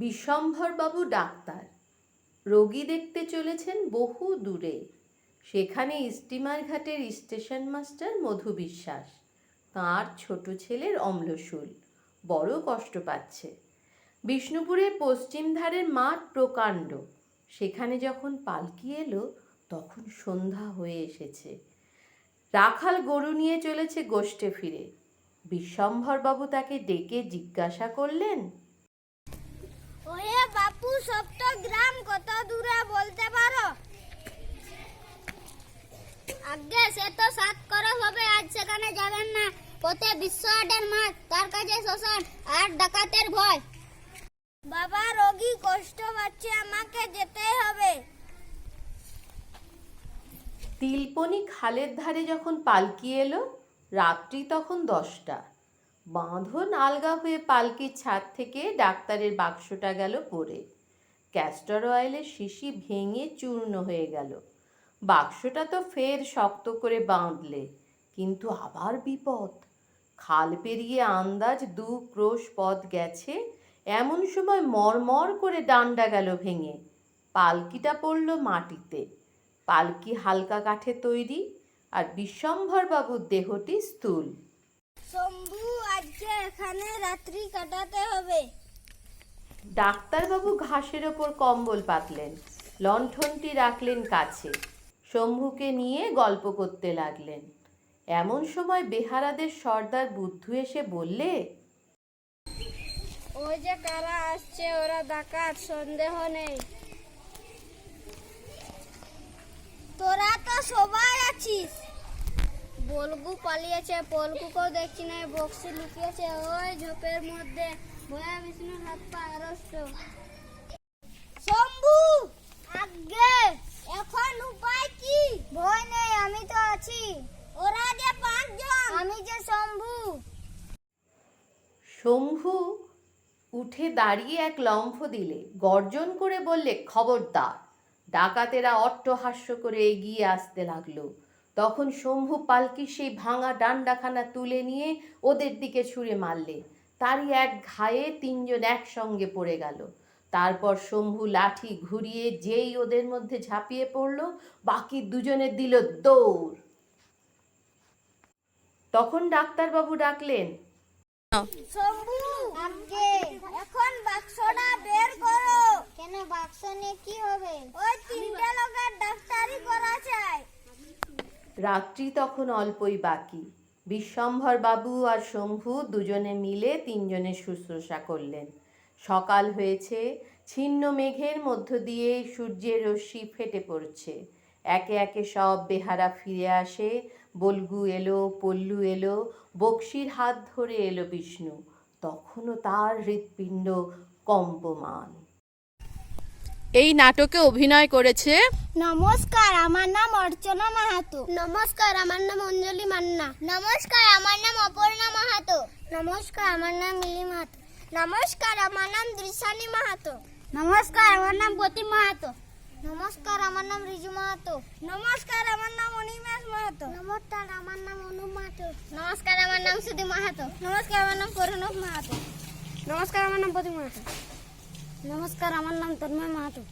বিশ্বম্ভরবাবু doctor. রোগী দেখতে চলেছেন বহু দূরে। সেখানে স্টিমার ঘাটের স্টেশন মাস্টার মধু বিশ্বাস। তাঁর ছোট ছেলের অম্লশূল বড় কষ্ট পাচ্ছে। বিষ্ণুপুরের পশ্চিম ধারের মাঠ প্রকাণ্ড। সেখানে যখন পালকি এলো তখন সন্ধ্যা হয়ে এসেছে। রাখাল গরু নিয়ে চলেছে গোষ্ঠে ফিরে। বিশ্বম্ভরবাবু তাকে ডেকে জিজ্ঞাসা করলেন, ওরে বাপু, সপ্তগ্রাম কত দূরে বলতে পারো? আগে সে তো 7 করস হবে, আজ সেখানে যাবেন না। পথে বিশ্বহাটের মাঠ, তার কাছে শ্মশান আর ডাকাতের ভয়। বাবা, রোগী কষ্ট পাচ্ছে, আমাকে যেতেই হবে। তিলপনি খালের ধারে যখন পালকি এলো, রাত্রি তখন 10টা। বাঁধন আলগা হয়ে পালকির ছাদ থেকে ডাক্তারের বাক্সটা গেল পড়ে। ক্যাস্টর অয়েলের শিশি ভেঙে চূর্ণ হয়ে গেল। বাক্সটা তো ফের শক্ত করে বাঁধলে, কিন্তু আবার বিপদ। খাল পেরিয়ে আন্দাজ 2 ক্রোশ পথ গেছে, এমন সময় মরমর করে ডান্ডা গেল ভেঙে। পালকিটা পড়ল মাটিতে। পালকি হালকা কাঠে তৈরি, আর বিশ্বম্ভরবাবুর দেহটি স্থূল। শম্ভু, আজকে এখানে রাত্রি কাটাতে হবে। ডাক্তারবাবু ঘাসের ওপর কম্বল পাতলেন, লণ্ঠনটি রাখলেন কাছে, শম্ভুকে নিয়ে গল্প করতে লাগলেন। এমন সময় বেহারাদের সর্দার বুদ্ধু এসে বললে, ওই যে কারা আসছে, ওরা ডাকাত, সন্দেহ নেই। তোরা তো সবাই আছিস। বলগু পালিয়েছে, পলকুকেও দেখছি না। বক্সি লুকিয়েছে ওই ঝোপের মধ্যে। ভয়া বিষ্ণুর হাত পা আড়ষ্ট। শম্ভু, আগে এখন উপায় কি? ভয় নেই, আমি তো আছি। ওরা যে 5 জন, আমি যে শম্ভু। শম্ভু উঠে দাঁড়িয়ে এক লম্ফ দিলে, গর্জন করে বললে, খবরদার। ডাকাতেরা অট্টহাস্য করে এগিয়ে আসতে লাগলো। তখন শম্ভু পালকির সেই ভাঙা ডান্ডাখানা তুলে নিয়ে ওদের দিকে ছুঁড়ে মারলে। তারই এক ঘায়ে 3 জন একসঙ্গে পড়ে গেল। তারপর শম্ভু লাঠি ঘুরিয়ে যেই ওদের মধ্যে ঝাঁপিয়ে পড়ল, বাকি 2 জনের দিল দৌড়। তখন ডাক্তারবাবু ডাকলেন, শম্ভু, আগে এখন বাক্সটা বের করো। কেন, বাক্স নিয়ে কি হবে? ওই 3টে লোকের ডাক্তারি করা চাই। রাত্রি তখন অল্পই বাকি। বিশ্বম্ভরবাবু আর শম্ভু দুজনে মিলে 3 জনের শুশ্রূষা করলেন। সকাল হয়েছে, ছিন্ন মেঘের মধ্য দিয়ে সূর্যের রশ্মি ফেটে পড়ছে। একে একে সব বেহারা ফিরে আসে। বলগু এলো, পল্লু এলো, বক্সির হাত ধরে এলো বিষ্ণু। তখনও তার হৃৎপিণ্ড কম্পমান। এই নাটকে অভিনয় করেছে, নমস্কার, আমার নাম অর্চনা মাহাতো। নমস্কার, আমার নাম অঞ্জলি মান্না। নমস্কার, আমার নাম অপর্ণা মাহাতো। নমস্কার, আমার নাম মিলি মাহাতো। নমস্কার, আমার নাম দৃশানী মাহাতো। নমস্কার, আমার নাম প্রতিম মাহাতো। নমস্কার, আমার নাম রিজু মাহাতো। নমস্কার, আমার নাম অনিমেষ মাহাতো। নমস্কার, আমার নাম অনু মাহাতো। নমস্কার, আমার নাম সুধী মাহাতো। নমস্কার, আমার নাম করুণক মাহাতো। নমস্কার, আমার নাম প্রতিম মাহাতো। নমস্কার, আমার নাম তন্ময় মাহাতো।